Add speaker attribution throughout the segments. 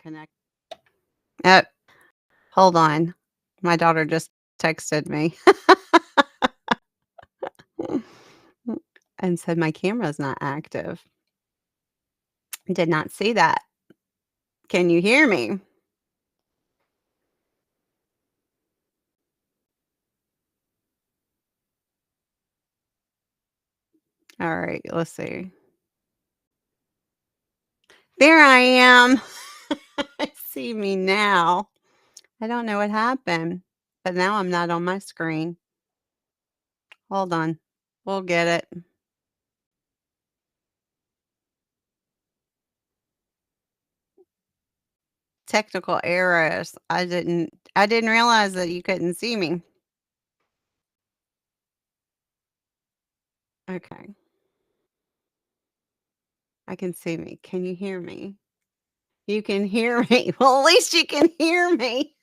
Speaker 1: Connect. Oh, hold on. My daughter just texted me and said my camera's not active. Did not see that. Can you hear me? All right, let's see. There I am. See me now. I don't know what happened, but now I'm not on my screen. Hold on. We'll get it. Technical errors. I didn't realize that you couldn't see me. Okay. I can see me. Can you hear me? You can hear me. Well, at least you can hear me.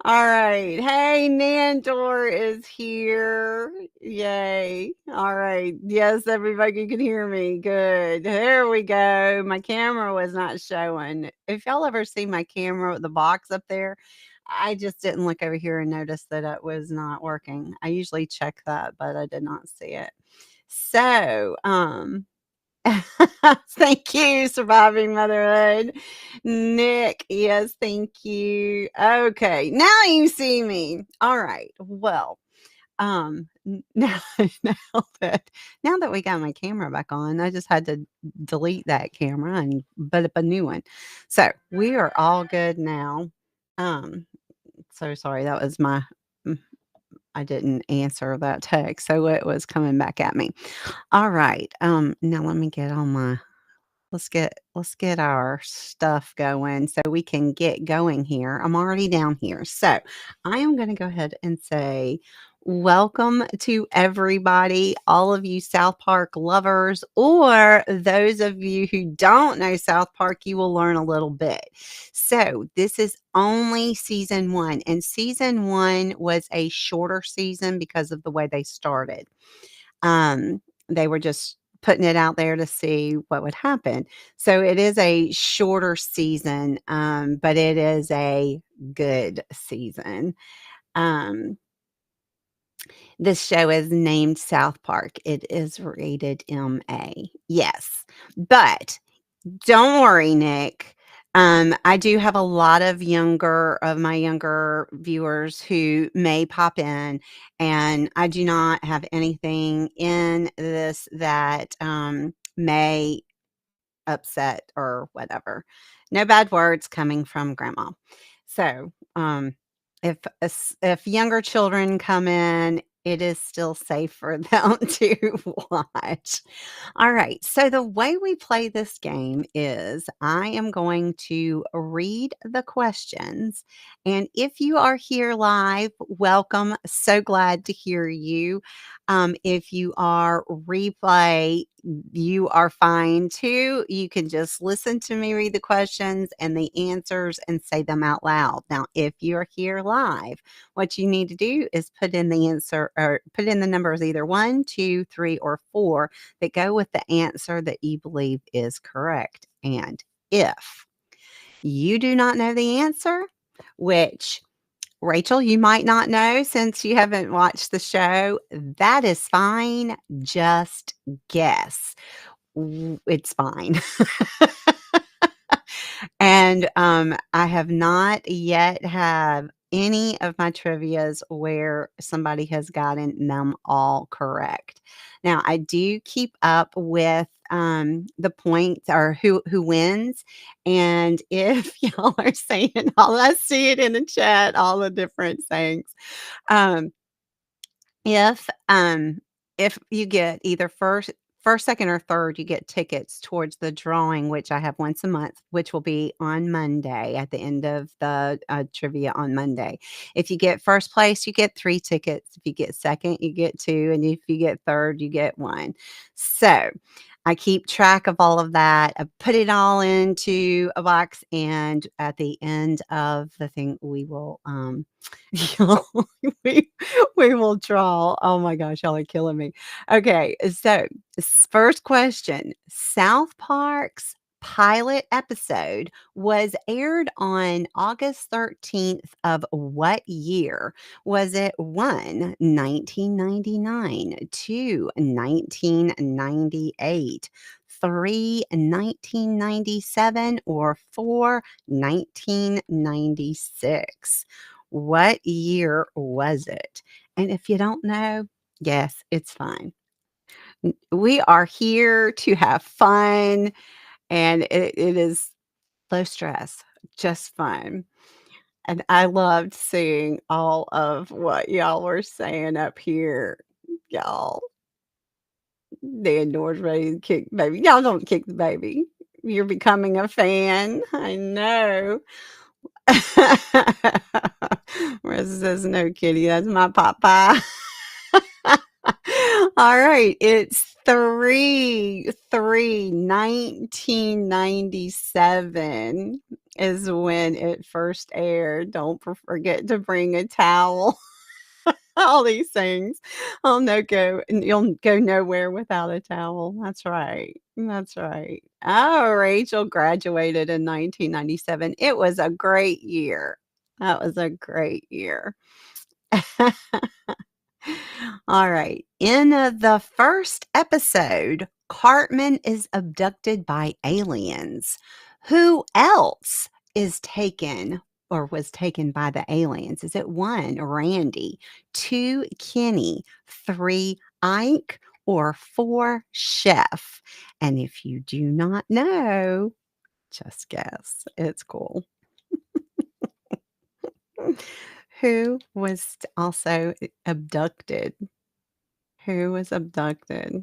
Speaker 1: All right. Hey, Nandor is here. Yay. All right. Yes, everybody can hear me. Good. There we go. My camera was not showing. If y'all ever see my camera with the box up there, I just didn't look over here and notice that it was not working. I usually check that, but I did not see it. So, thank you, Surviving Motherhood. Nick, yes, thank you. Okay, now you see me. All right. Well, now, now that we got my camera back on, I just had to delete that camera and put up a new one. So we are all good now. Um, so sorry, that was my mm, I didn't answer that text, so it was coming back at me. All right. Now let me get on my let's get our stuff going so we can get going here. I'm already down here. So I am going to go ahead and say welcome to everybody, all of you South Park lovers, or those of you who don't know South Park, you will learn a little bit. So this is only season one, and season one was a shorter season because of the way they started. They were just putting it out there to see what would happen. So it is a shorter season, but it is a good season. Um, this show is named South Park. It is rated MA. Yes. But don't worry, Nick. I do have a lot of my younger viewers who may pop in, and I do not have anything in this that may upset or whatever. No bad words coming from grandma. So, if younger children come in, it is still safe for them to watch. All right. So the way we play this game is I am going to read the questions. And if you are here live, welcome. So glad to hear you. If you are replay, you are fine too. You can just listen to me read the questions and the answers and say them out loud. Now, if you're here live, what you need to do is put in the answer or put in the numbers either 1, 2, 3, or 4 that go with the answer that you believe is correct. And if you do not know the answer, which Rachel, you might not know since you haven't watched the show, that is fine. Just guess. It's fine. And I have not yet have any of my trivias where somebody has gotten them all correct. Now, I do keep up with the points or who wins. And if y'all are saying all, I see it in the chat, all the different sayings. Um, if, um, if you get either first, second, or third, you get tickets towards the drawing, which I have once a month, which will be on Monday at the end of the trivia on Monday. If you get first place, you get 3 tickets. If you get second, you get 2, and if you get third, you get 1. So I keep track of all of that. I put it all into a box, and at the end of the thing, we will we we will draw. Oh my gosh, y'all are killing me. Okay, so first question: South Park's pilot episode was aired on August 13th of what year? Was it 1, 1999, 2, 1998, 3, 1997, or 4, 1996? What year was it? And if you don't know, yes, it's fine. We are here to have fun, and it is low stress, just fun. And I loved seeing all of what y'all were saying up here. Y'all, Dandore's ready to kick the baby. Y'all don't kick the baby. You're becoming a fan. I know. Marissa says, "No, kitty, that's my papa." All right, it's 1997 is when it first aired. Don't forget to bring a towel. All these things. Oh no, you'll go nowhere without a towel. That's right. That's right. Oh, Rachel graduated in 1997. It was a great year. That was a great year. All right. In the first episode, Cartman is abducted by aliens. Who else is taken or was taken by the aliens? Is it 1, Randy, 2, Kenny, 3, Ike, or 4, Chef? And if you do not know, just guess. It's cool. Who was also abducted? Who was abducted?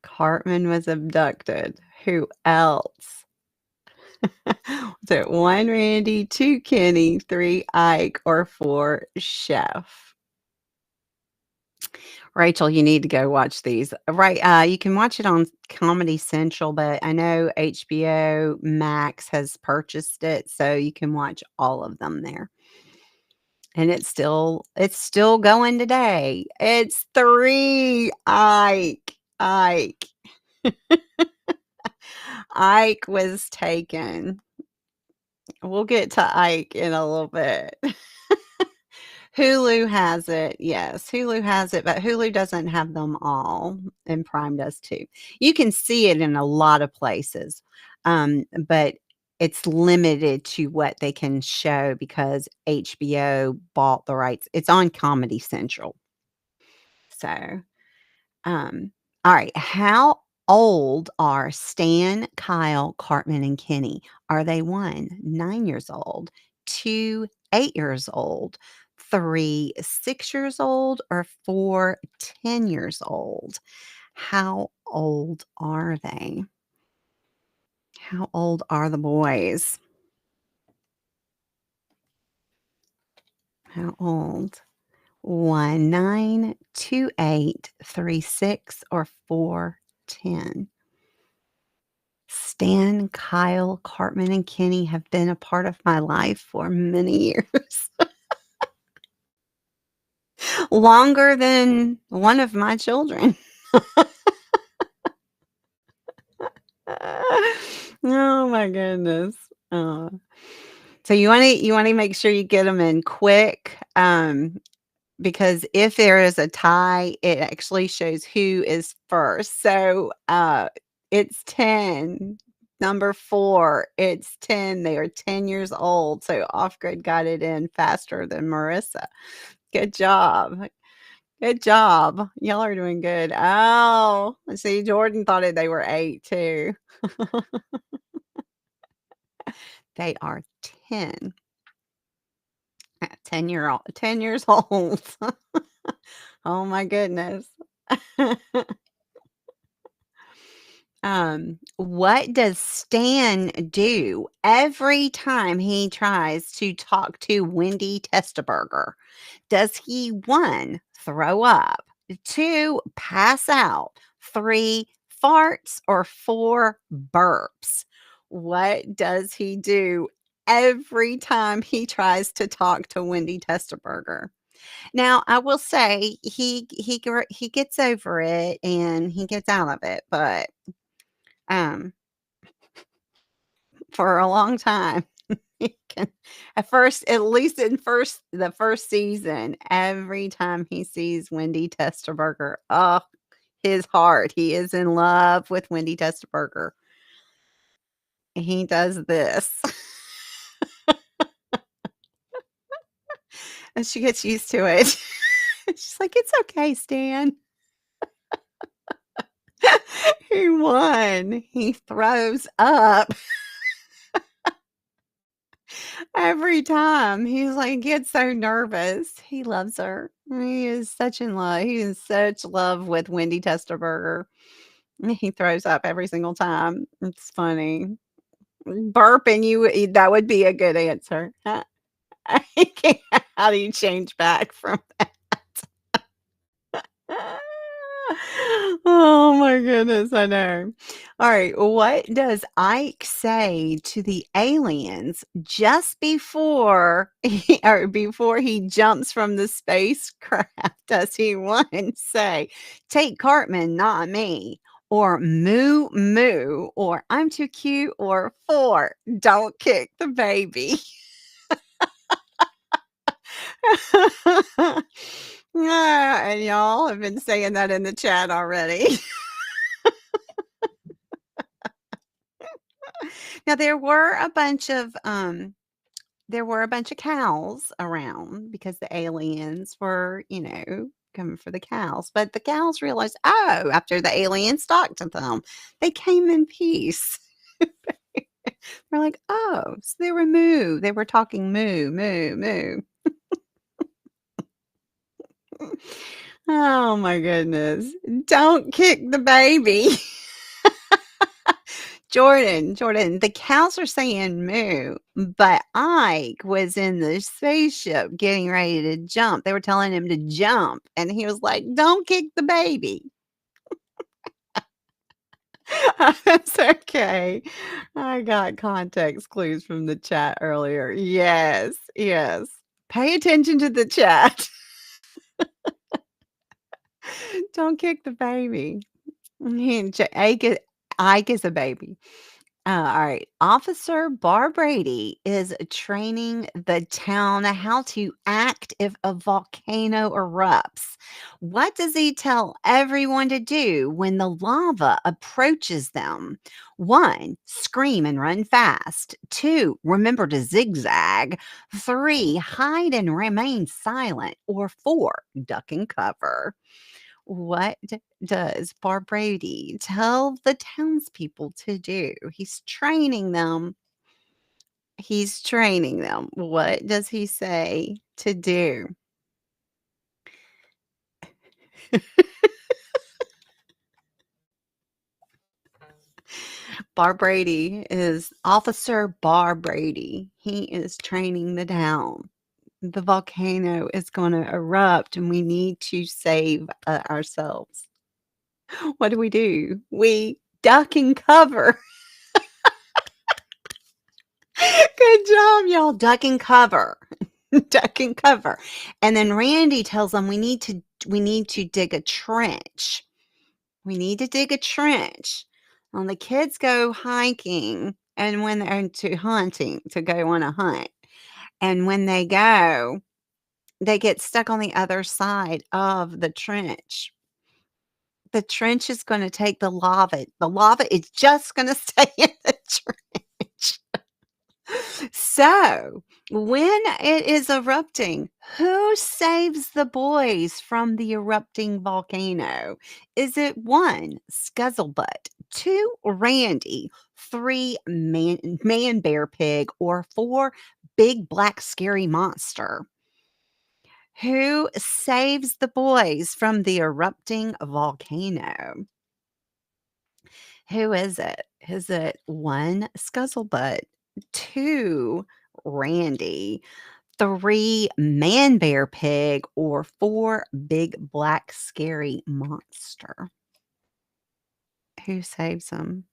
Speaker 1: Cartman was abducted. Who else? Was it 1 Randy, 2 Kenny, 3 Ike, or 4 Chef? Rachel, you need to go watch these. Right, you can watch it on Comedy Central, but I know HBO Max has purchased it, so you can watch all of them there. And it's still going today. It's 3 Ike. Ike. Ike was taken. We'll get to Ike in a little bit. Hulu has it. Yes, Hulu has it, but Hulu doesn't have them all, and Prime does too. You can see it in a lot of places, but it's limited to what they can show because HBO bought the rights. It's on Comedy Central. So, um, all right. How old are Stan, Kyle, Cartman, and Kenny? Are they 1, 9 years old, 2, 8 years old, 3, 6 years old, or 4, 10 years old? How old are they? How old are the boys? How old? 1, 9, 2, 8, 3, 6, or 4, 10? Stan, Kyle, Cartman, and Kenny have been a part of my life for many years. Longer than one of my children. Oh my goodness. So you wanna make sure you get them in quick, because if there is a tie, it actually shows who is first. So, it's 10. Number 4, it's 10. They are 10 years old. So Off Grid got it in faster than Marissa. Good job. Good job. Y'all are doing good. Oh, see, Jordan thought they were 8 too. They are 10. 10 years old. Oh my goodness. What does Stan do every time he tries to talk to Wendy Testaburger? Does he 1, throw up, 2, pass out, 3, farts, or 4, burps? What does he do every time he tries to talk to Wendy Testaburger? Now, I will say he gets over it and he gets out of it, but, um, for a long time. He can at least in the first season, every time he sees Wendy Testerberger, oh, his heart, he is in love with Wendy Testerberger. He does this. And she gets used to it. She's like, "It's okay, Stan." He won. He throws up every time. He's like, gets so nervous. He loves her. He is such in love. He is such love with Wendy Testerberger. He throws up every single time. It's funny. Burping, that would be a good answer. How do you change back from Oh my goodness, I know. Alright, what does Ike say to the aliens just before he jumps from the spacecraft? Does he one say, "Take Cartman, not me," or "Moo, moo," or "I'm too cute," or 4, "Don't kick the baby"? Yeah, and y'all have been saying that in the chat already. Now there were a bunch of cows around because the aliens were, coming for the cows. But the cows realized, oh, after the aliens talked to them, they came in peace. They're like, oh, so they were moo. They were talking moo, moo, moo. Oh my goodness. Don't kick the baby. Jordan, the cows are saying moo, but Ike was in the spaceship getting ready to jump. They were telling him to jump, and he was like, "Don't kick the baby." That's okay. I got context clues from the chat earlier. Yes, yes. Pay attention to the chat. Don't kick the baby. Ike is a baby. All right. Officer Bar Brady is training the town how to act if a volcano erupts. What does he tell everyone to do when the lava approaches them? 1, scream and run fast. 2, remember to zigzag. 3, hide and remain silent. Or 4, duck and cover. What does Bar Brady tell the townspeople to do? He's training them. What does he say to do? Officer Bar Brady. He is training the town. The volcano is going to erupt and we need to save ourselves. What do? We duck and cover. Good job, y'all. Duck and cover. Duck and cover. And then Randy tells them we need to dig a trench. We need to dig a trench. And the kids go hiking and when they're to hunting to go on a hunt. And when they go, they get stuck on the other side of the trench. The trench is going to take the lava. The lava is just going to stay in the trench. So, when it is erupting, who saves the boys from the erupting volcano? Is it 1, Scuzzlebutt, 2, Randy, 3, Man Bear Pig, or 4, Big Black Scary Monster? Who saves the boys from the erupting volcano? Who is it? Is it 1, Scuzzlebutt, 2, Randy, 3, Man Bear Pig, or 4, Big Black Scary Monster? Who saves them?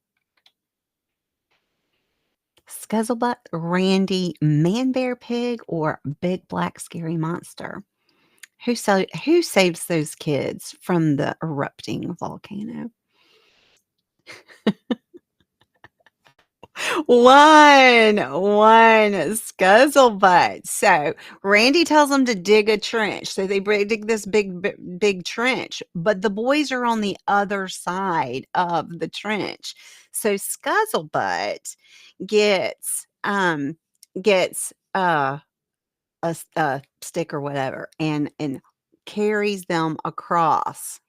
Speaker 1: Scuzzlebutt, Randy, Man Bear Pig, or Big Black Scary Monster? Who saves those kids from the erupting volcano? One scuzzlebutt. So Randy tells them to dig a trench. So they dig this big trench, but the boys are on the other side of the trench. So Scuzzlebutt gets gets a stick or whatever and carries them across.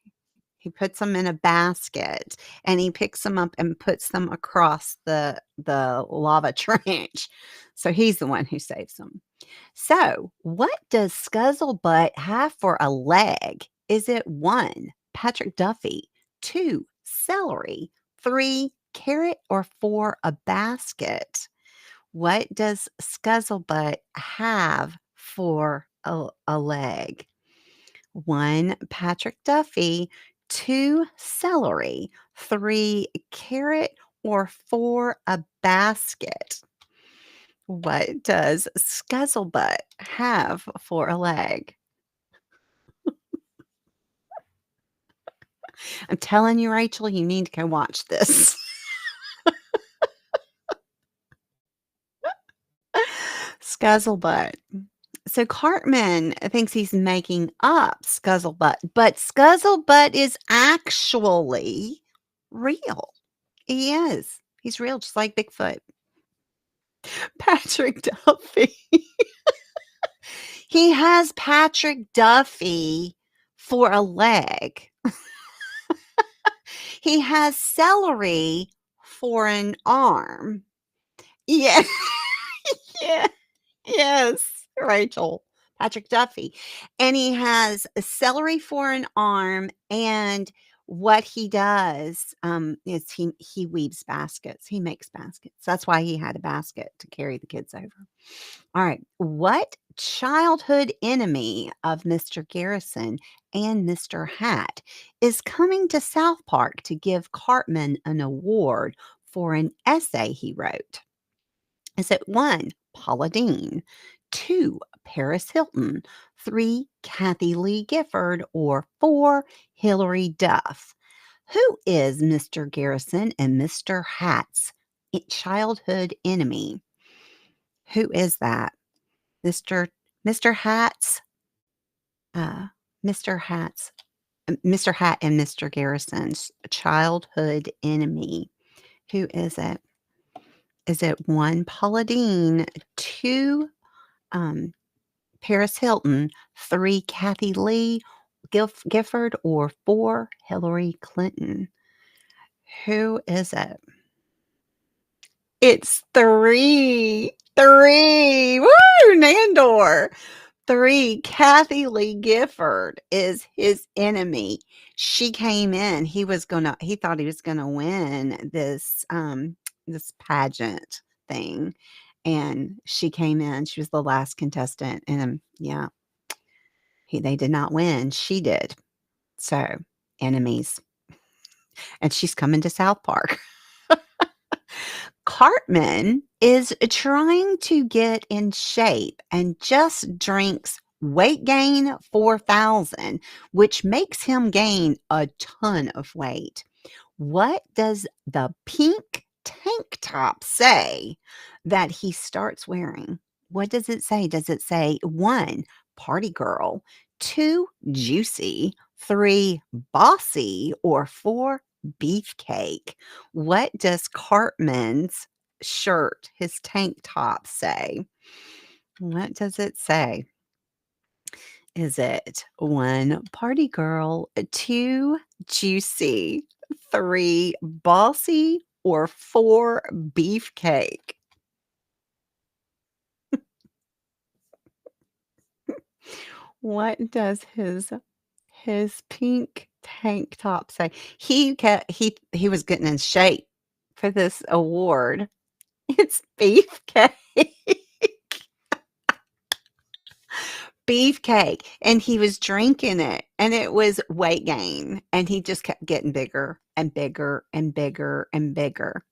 Speaker 1: He puts them in a basket, and he picks them up and puts them across the lava trench. So he's the one who saves them. So, what does Scuzzlebutt have for a leg? Is it 1, Patrick Duffy, 2, celery, 3, carrot, or 4, a basket? What does Scuzzlebutt have for a leg? 1, Patrick Duffy, 2, celery, 3, carrot, or 4, a basket. What does Scuzzlebutt have for a leg? I'm telling you, Rachel, you need to go watch this. Scuzzlebutt. So Cartman thinks he's making up Scuzzlebutt, but Scuzzlebutt is actually real. He is. He's real, just like Bigfoot. Patrick Duffy. He has Patrick Duffy for a leg. He has celery for an arm. Yeah. Yeah. Yes, Rachel. Patrick Duffy. And he has a celery for an arm, and what he does, is he weaves baskets. He makes baskets. That's why he had a basket to carry the kids over. All right. What childhood enemy of Mr. Garrison and Mr. Hat is coming to South Park to give Cartman an award for an essay he wrote? Is it 1, Paula Deen, 2, Paris Hilton, 3, Kathy Lee Gifford, or 4, Hilary Duff? Who is Mr. Garrison and Mr. Hat's childhood enemy? Who is that? Mr. Mr. Hat's uh, Mr. Hat's Mr. Hat and Mr. Garrison's childhood enemy. Who is it? Is it 1, Paula Deen, 2, um, Paris Hilton, 3, Kathy Lee Gifford, or 4, Hillary Clinton? Who is it? It's 3. 3. Woo! Nandor. 3, Kathy Lee Gifford is his enemy. She came in. He thought he was gonna win this pageant thing. And she came in. She was the last contestant. And yeah, they did not win. She did. So, enemies. And she's coming to South Park. Cartman is trying to get in shape and just drinks Weight Gain 4000, which makes him gain a ton of weight. What does the pink tank top say that he starts wearing? What does it say? Does it say 1, party girl, 2, juicy, 3, bossy, or 4, beefcake? What does Cartman's shirt, his tank top, say? What does it say? Is it 1, party girl, 2, juicy, 3, bossy, or 4, beefcake? What does his pink tank top say? He was getting in shape for this award. It's beefcake. Beefcake, and he was drinking it, and it was weight gain, and he just kept getting bigger and bigger and bigger and bigger.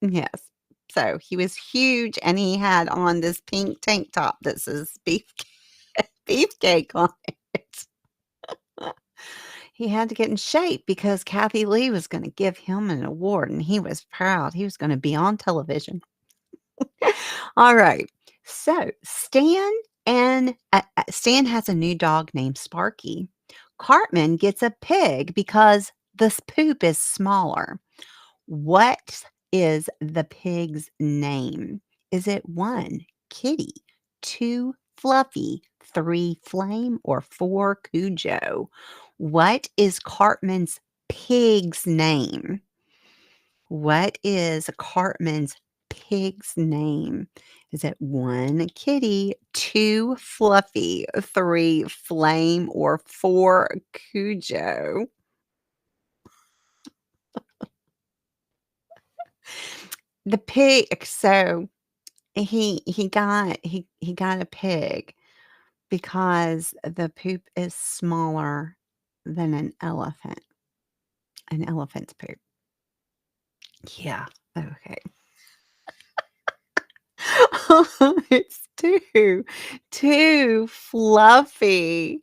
Speaker 1: Yes. So he was huge, and he had on this pink tank top that says beefcake on it. He had to get in shape because Kathy Lee was gonna give him an award, and he was proud. He was gonna be on television. All right. So, Stan has a new dog named Sparky. Cartman gets a pig because this poop is smaller. What is the pig's name? Is it 1, Kitty, 2, Fluffy, 3, Flame, or 4, Cujo? What is Cartman's pig's name? What is Cartman's pig's name? Is it 1, Kitty, 2, Fluffy, 3, Flame, or 4, Cujo? The pig, so he got a pig because the poop is smaller than an elephant's poop. Yeah, okay. It's 2 Fluffy.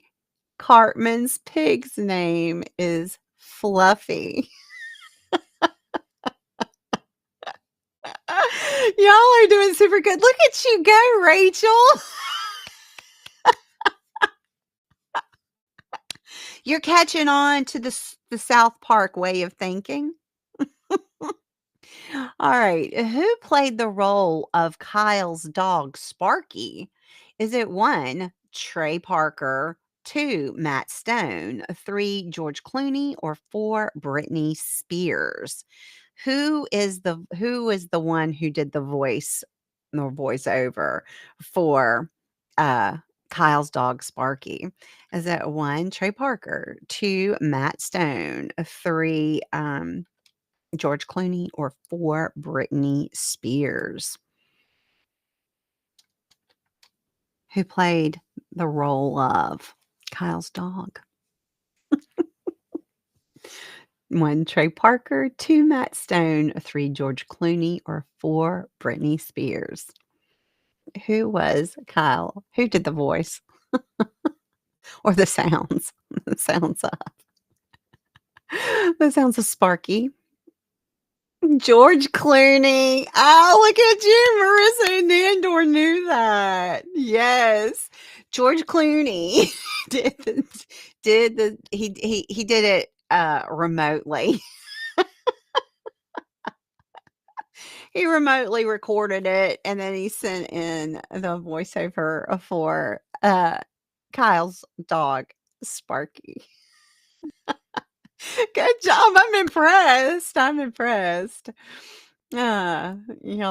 Speaker 1: Cartman's pig's name is Fluffy. Y'all are doing super good. Look at you go, Rachel. You're catching on to the South Park way of thinking. All right. Who played the role of Kyle's dog, Sparky? Is it 1, Trey Parker, 2, Matt Stone, 3, George Clooney, or 4, Britney Spears? Who is the one who did the voiceover for uh Kyle's dog Sparky? Is it 1, Trey Parker, 2, Matt Stone, 3, George Clooney, or 4, Britney Spears? Who played the role of Kyle's dog? 1, Trey Parker, 2, Matt Stone, 3, George Clooney, or 4, Britney Spears? Who was Kyle? Who did the voice or the sounds? The sounds of the sounds of Sparky. George Clooney. Oh, look at you. Marissa and Nandor knew that. Yes. George Clooney did he did it remotely. He remotely recorded it and then he sent in the voiceover for Kyle's dog, Sparky. Good job. I'm impressed. I'm impressed. Y'all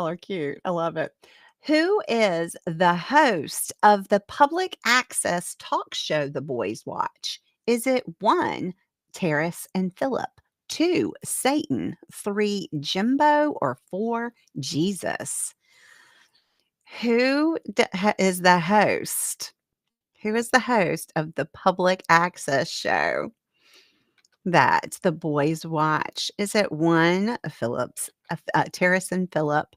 Speaker 1: are cute. I love it. Who is the host of the public access talk show the boys watch? Is it 1, Terrace and Philip, 2, Satan, 3, Jimbo, or 4, Jesus? Is the host? Who is the host of the public access show that the boys watch? Is it 1, Terrace and Philip,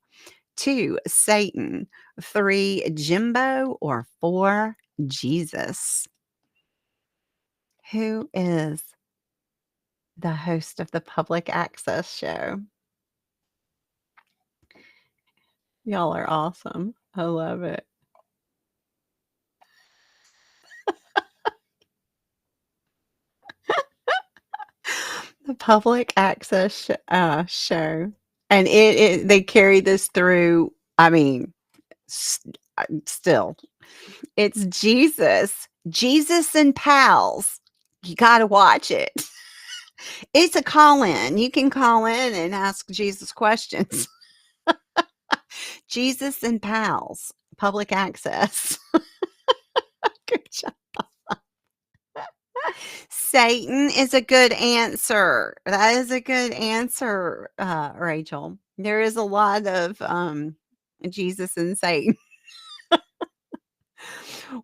Speaker 1: 2, Satan, 3, Jimbo, or 4, Jesus? Who is the host of the public access show? Y'all are awesome. I love it. The public access show. And they carry this through, I mean, still. It's Jesus and Pals. You gotta watch it. It's a call-in. You can call in and ask Jesus questions. Jesus and Pals, public access. Good job. Satan is a good answer. That is a good answer, Rachel. There is a lot of Jesus and Satan.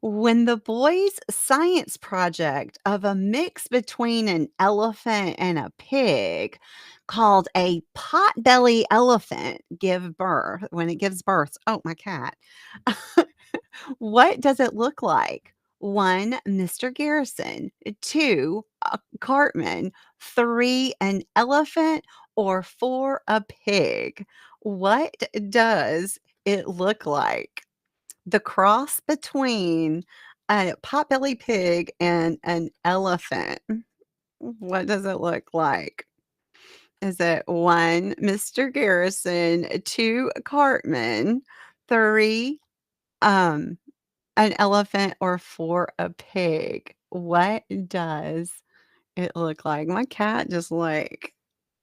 Speaker 1: When the boys' science project of a mix between an elephant and a pig called a potbelly elephant when it gives birth, oh, my cat. What does it look like? 1, Mr. Garrison, 2, Cartman, 3 an elephant, or 4 a pig? What does it look like? The cross between a potbelly pig and an elephant. What does it look like? Is it 1, Mr. Garrison, 2, Cartman, 3, um, an elephant, or 4, a pig? What does it look like? My cat just, like,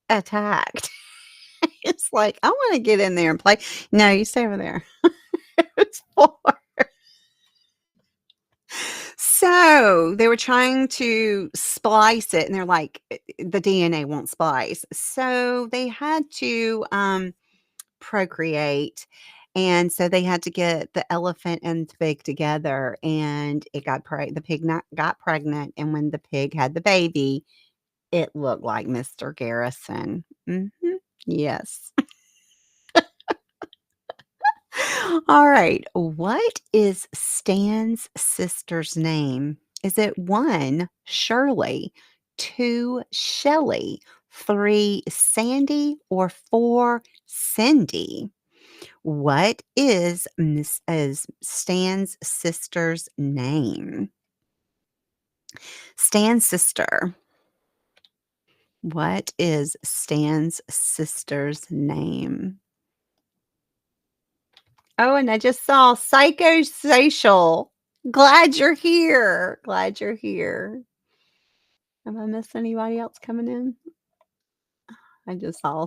Speaker 1: attacked. It's like, "I wanna get in there and play." "No, you stay over there." It's 4. So, they were trying to splice it, and they're like, the DNA won't splice." So, they had to, procreate, and so they had to get the elephant and the pig together, and it the pig not got pregnant, and when the pig had the baby, it looked like Mr. Garrison. Mhm. Yes. Alright, what is Stan's sister's name? Is it 1, Shirley, 2, Shelley, 3, Sandy, or 4, Cindy? What is Stan's sister's name? Stan's sister. What is Stan's sister's name? Oh, and I just saw psychosocial. Glad you're here. Glad you're here. Have I missed anybody else coming in? I just saw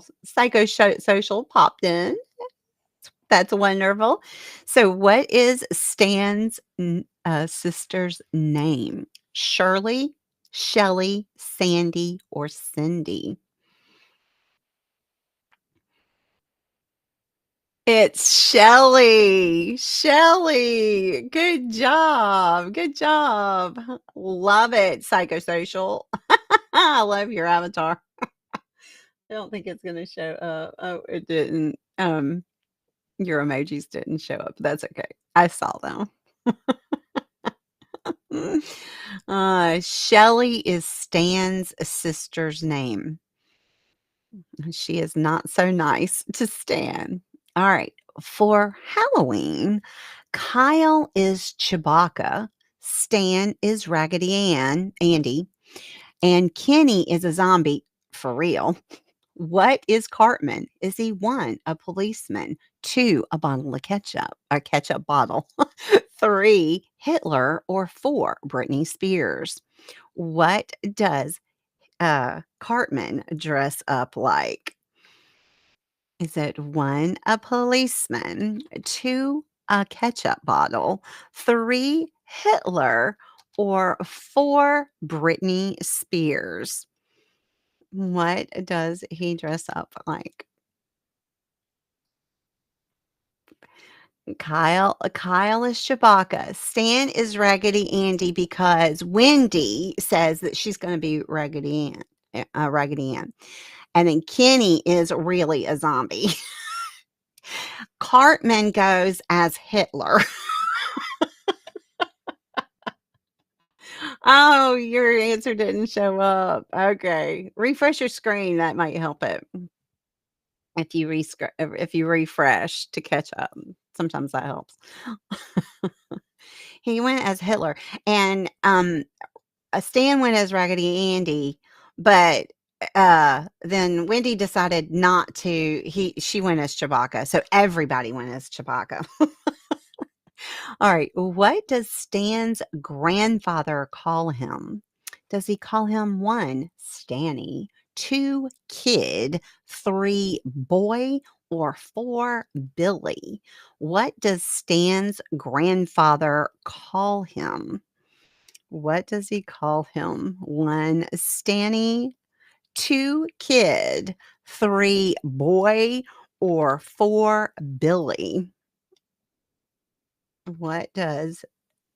Speaker 1: social popped in. That's wonderful. So, what is Stan's sister's name? Shirley, Shelley, Sandy, or Cindy? It's Shelley. Shelley. Good job. Good job. Love it, psychosocial. I love your avatar. I don't think it's gonna show up. Oh, it didn't. Your emojis didn't show up. That's okay. I saw them. Shelley is Stan's sister's name. She is not so nice to Stan. All right. For Halloween, Kyle is Chewbacca, Stan is Raggedy Andy, and Kenny is a zombie for real. What is Cartman? Is he 1, a policeman, 2, a bottle of ketchup, a ketchup bottle, 3, Hitler, or 4, Britney Spears? What does Cartman dress up like? Is it 1, a policeman, 2, a ketchup bottle, 3, Hitler, or 4, Britney Spears? What does he dress up like? Kyle is Chewbacca. Stan is Raggedy Andy because Wendy says that she's gonna be Raggedy Ann. And then Kenny is really a zombie. Cartman goes as Hitler. Oh, your answer didn't show up. Okay. Refresh your screen, that might help it. If you refresh to catch up. Sometimes that helps. He went as Hitler, and, Stan went as Raggedy Andy, but, then Wendy decided not to she went as Chewbacca, so everybody went as Chewbacca. All right, what does Stan's grandfather call him? Does he call him 1, Stanny, 2, Kid, 3, Boy, or 4, Billy? What does Stan's grandfather call him? What does he call him? 1, Stanny, 2, Kid, 3, Boy, or 4, Billy? What does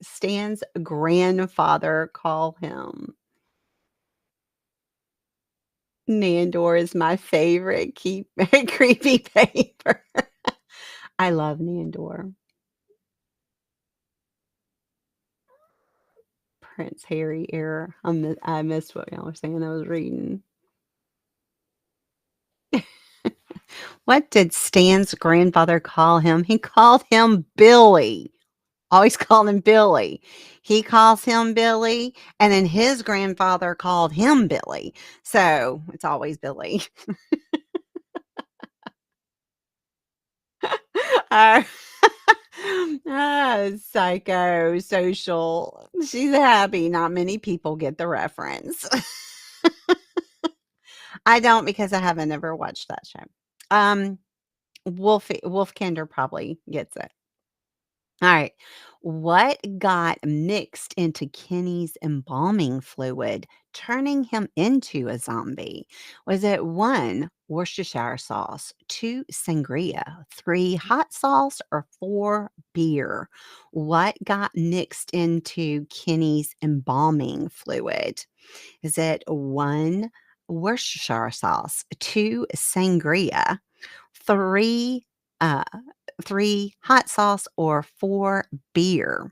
Speaker 1: Stan's grandfather call him? Nandor is my favorite creepy paper. I love Nandor. Prince Harry era. I missed what y'all were saying. I was reading. What did Stan's grandfather call him? He called him Billy. Always called him Billy. He calls him Billy, and then his grandfather called him Billy. So it's always Billy. Uh, psychosocial. She's happy. Not many people get the reference. I don't because I haven't ever watched that show. Um, Wolfkinder probably gets it. All right. What got mixed into Kenny's embalming fluid, turning him into a zombie? Was it one, Worcestershire sauce, two, sangria, three, hot sauce, or four, beer? What got mixed into Kenny's embalming fluid? Is it one, Worcestershire sauce, two, sangria, three, uh, three, hot sauce, or four, beer?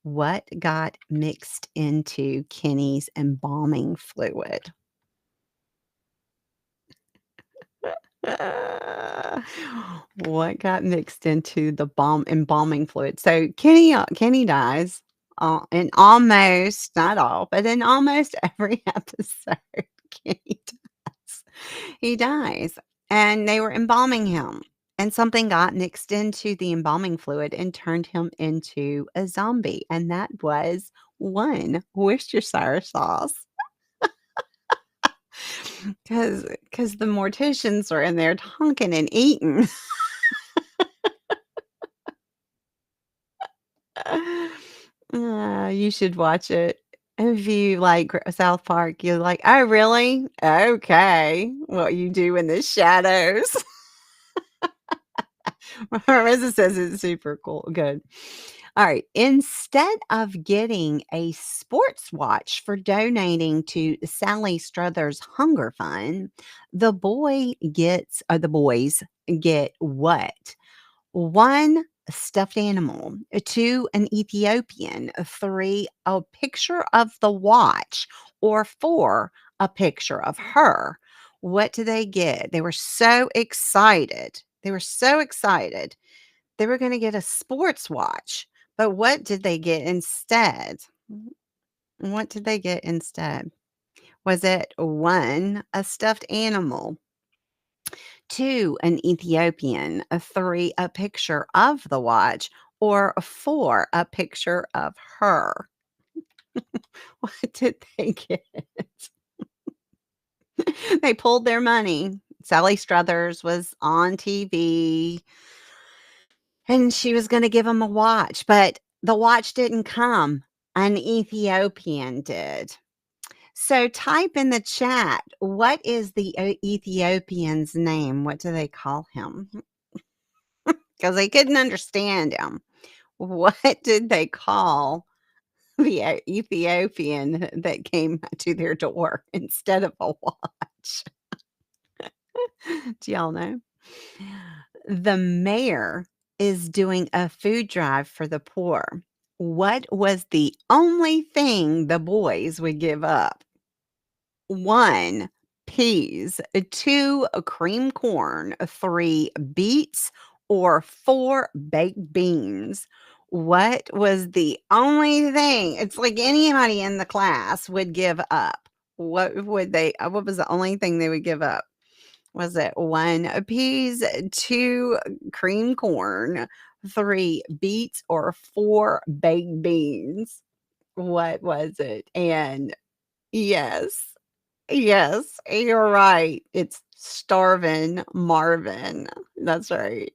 Speaker 1: What got mixed into Kenny's embalming fluid? What got mixed into the embalming fluid? So Kenny dies, in almost not all, but in almost every episode. Kenny dies. He dies, and they were embalming him, and something got mixed into the embalming fluid and turned him into a zombie, and that was one, Worcestershire sauce. Because the morticians are in there talking and eating. You should watch it. If you like South Park, you're like, "Oh, really? Okay. What you do in the shadows." Marissa says it's super cool. Good. All right. Instead of getting a sports watch for donating to Sally Struthers Hunger Fund, the boys get what? One, a stuffed animal. Two, an Ethiopian. Three, a picture of the watch. Or four, a picture of her. What do they get? They were so excited. They were so excited. They were going to get a sports watch. But what did they get instead? What did they get instead? Was it one, a stuffed animal? Two, an Ethiopian. Three, a picture of the watch. Or four, a picture of her? What did they get? They pulled their money. Sally Struthers was on TV and she was going to give them a watch, but the watch didn't come. An Ethiopian did. So type in the chat, what is the Ethiopian's name? What do they call him? Because they couldn't understand him. What did they call the Ethiopian that came to their door instead of a watch? Do y'all know? The mayor is doing a food drive for the poor. What was the only thing the boys would give up? One, peas. Two, cream corn. Three, beets. Or four, baked beans. What was the only thing? It's like anybody in the class would give up. What was the only thing they would give up? Was it one, peas, two, cream corn, three, beets, or four, baked beans? What was it? And yes. Yes, you're right. It's Starvin' Marvin. That's right.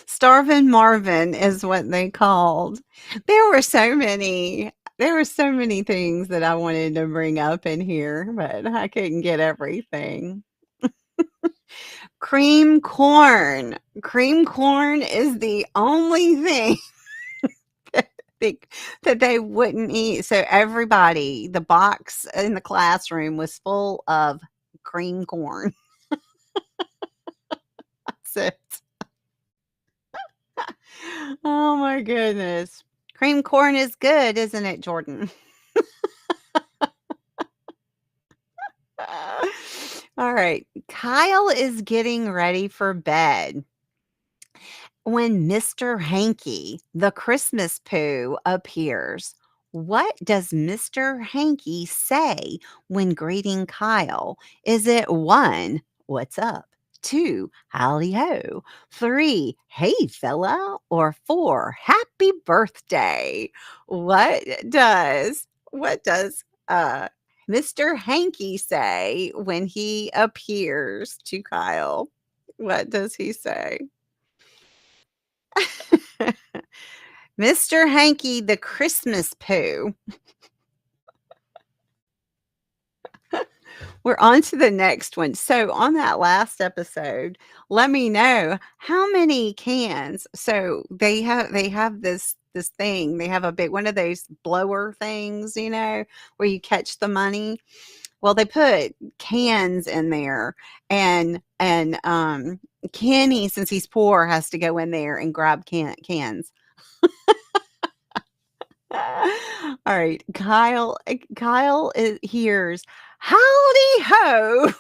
Speaker 1: Starvin' Marvin is what they called. There were so many things that I wanted to bring up in here, but I couldn't get everything. Cream corn. Cream corn is the only thing they that they wouldn't eat. So everybody, the box in the classroom was full of cream corn. That's it. Oh my goodness. Cream corn is good, isn't it, Jordan? All right. Kyle is getting ready for bed when Mr. Hanky, the Christmas poo, appears. What does Mr. Hanky say when greeting Kyle? Is it one, what's up? Two, howdy ho. Three, hey fella. Or four, happy birthday. What does Mr. Hanky say when he appears to Kyle? What does he say? Mr. Hanky the Christmas poo. We're on to the next one. So on that last episode, let me know how many cans. So they have this thing. They have a big one of those blower things, where you catch the money. Well, they put cans in there, and Kenny, since he's poor, has to go in there and grab cans. All right, Kyle hears howdy ho.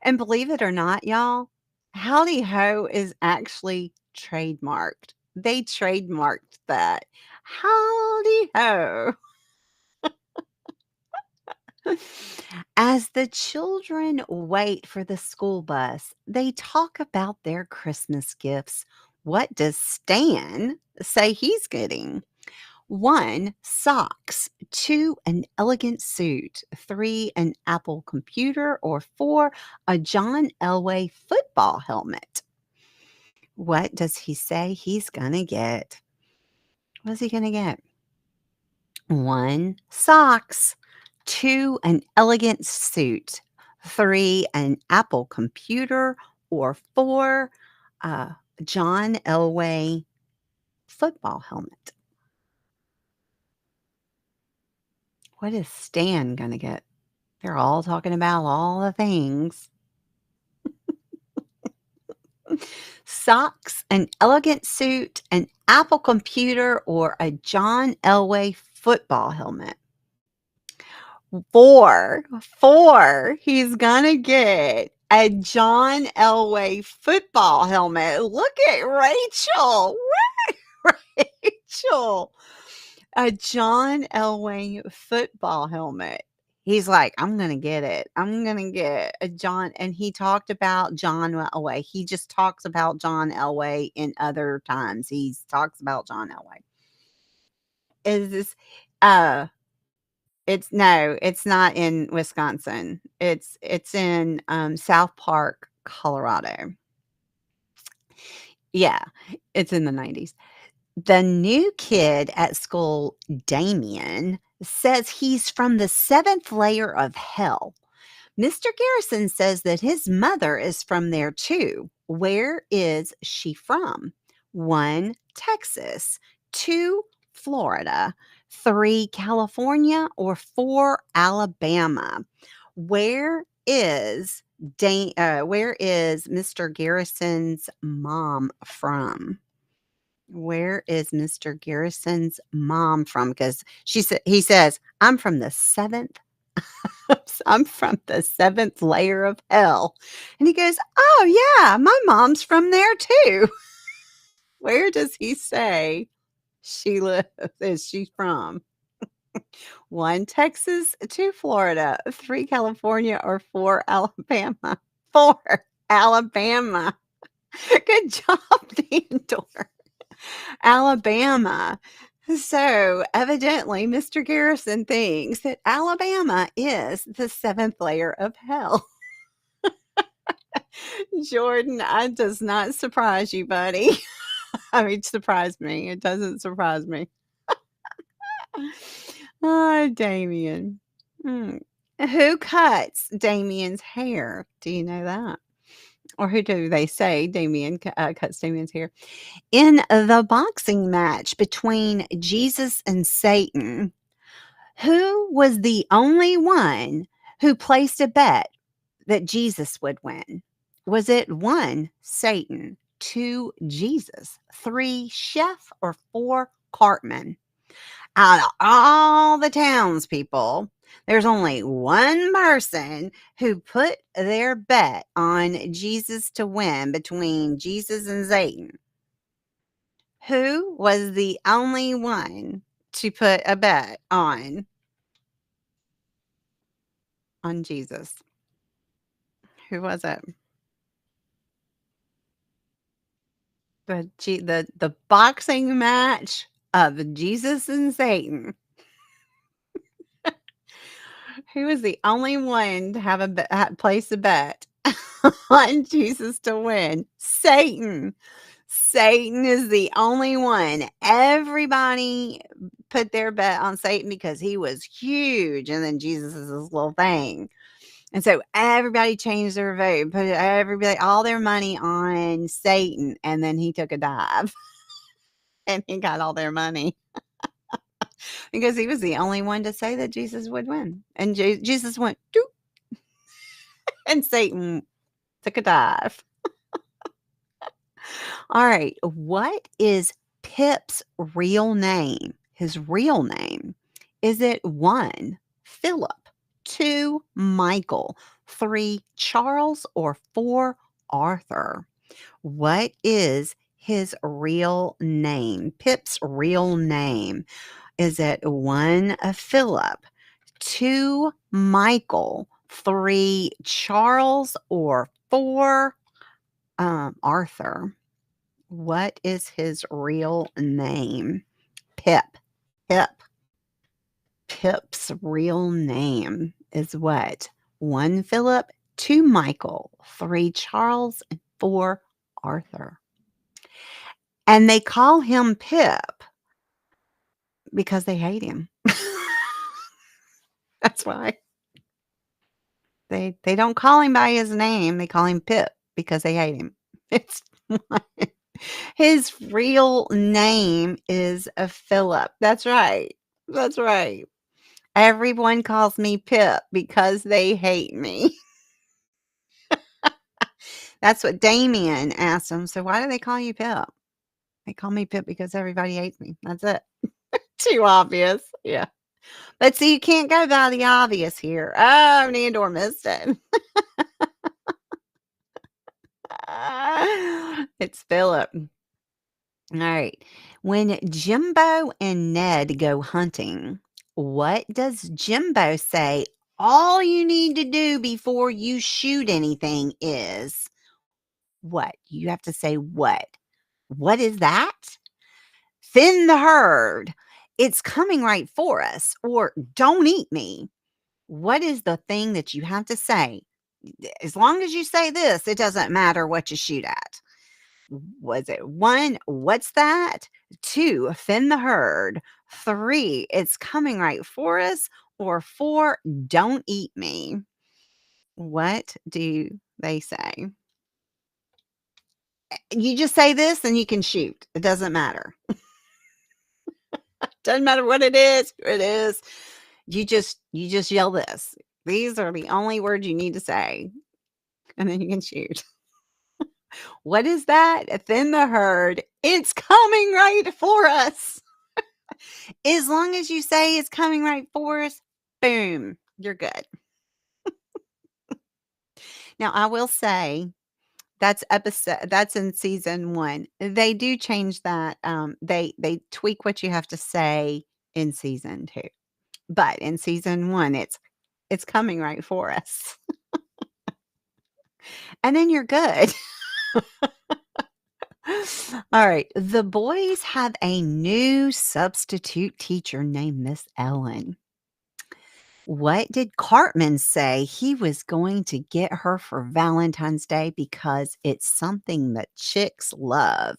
Speaker 1: And believe it or not, y'all, howdy ho is actually trademarked. They trademarked that. Howdy ho. As the children wait for the school bus, they talk about their Christmas gifts. What does Stan say he's getting? One, socks. Two, an elegant suit. Three, an Apple computer. Or four, a John Elway football helmet. What does he say he's going to get? What's he going to get? One, socks. Two, an elegant suit. Three, an Apple computer. Or four, a John Elway football helmet. What is Stan going to get? They're all talking about all the things. Socks, an elegant suit, an Apple computer, or a John Elway football helmet. Four. He's going to get a John Elway football helmet. Look at Rachel. Rachel. A John Elway football helmet. He's like, I'm going to get it. I'm going to get a John. And he talked about John Elway. He just talks about John Elway in other times. He talks about John Elway. Is this, it's not in Wisconsin. It's in South Park, Colorado. Yeah, it's in the 90s. The new kid at school, Damien, says he's from the seventh layer of hell. Mr. Garrison says that his mother is from there too. Where is she from? 1, Texas. 2, Florida. 3, California. Or 4, Alabama. Where is Mr. Garrison's mom from? Where is Mr. Garrison's mom from? Because he says, I'm from the seventh. I'm from the seventh layer of hell. And he goes, oh yeah, my mom's from there too. Where does he say she lives? Is she from? 1, Texas. 2, Florida. 3, California. Or 4, Alabama. 4, Alabama. Good job, Theodore. Alabama. So evidently, Mr. Garrison thinks that Alabama is the seventh layer of hell. Jordan, that does not surprise you, buddy. I mean, surprise me. It doesn't surprise me. Oh, Damien. Who cuts Damien's hair? Do you know that? Or who do they say Damien cuts Damien's hair? In the boxing match between Jesus and Satan, who was the only one who placed a bet that Jesus would win? Was it 1, Satan, 2 Jesus, 3 Chef, or 4 Cartman? Out of all the townspeople, there's only one person who put their bet on Jesus to win between Jesus and Satan. Who was the only one to put a bet on Jesus? Who was it? The boxing match of Jesus and Satan. Who was the only one to have place a bet on Jesus to win? Satan. Satan is the only one. Everybody put their bet on Satan because he was huge, and then Jesus is this little thing. And so everybody changed their vote, put everybody all their money on Satan, and then he took a dive and he got all their money because he was the only one to say that Jesus would win. And Jesus went, doop, and Satan took a dive. All right. What is Pip's real name? His real name. Is it 1, Philip, 2, Michael, 3, Charles, or 4, Arthur? What is his real name? Pip's real name. Is it 1, Philip, 2, Michael, 3, Charles, or 4, Arthur? What is his real name? Pip. Pip. Pip's real name is what? 1, Philip, 2, Michael, 3, Charles, and 4, Arthur. And they call him Pip because they hate him. That's why. They don't call him by his name. They call him Pip because they hate him. It's his real name is a Philip. That's right. That's right. Everyone calls me Pip because they hate me. That's what Damien asked him. So why do they call you Pip? They call me Pip because everybody hates me. That's it. Too obvious. Yeah. But see, you can't go by the obvious here. Oh, Nandor missed it. It's Philip. All right. When Jimbo and Ned go hunting, what does Jimbo say? All you need to do before you shoot anything is what? You have to say what? What is that? Thin the herd. It's coming right for us. Or don't eat me. What is the thing that you have to say? As long as you say this, it doesn't matter what you shoot at. Was it 1, what's that? 2, thin the herd. 3, it's coming right for us. Or 4, don't eat me. What do they say? You just say this and you can shoot. It doesn't matter. Doesn't matter what it is. It is. You just yell this. These are the only words you need to say. And then you can shoot. What is that? Thin the herd. It's coming right for us. As long as you say it's coming right for us, boom, you're good. Now, I will say that's in season 1. They do change that. They tweak what you have to say in season 2. But in season 1, it's coming right for us. And then you're good. All right. The boys have a new substitute teacher named Miss Ellen. What did Cartman say he was going to get her for Valentine's Day because it's something that chicks love?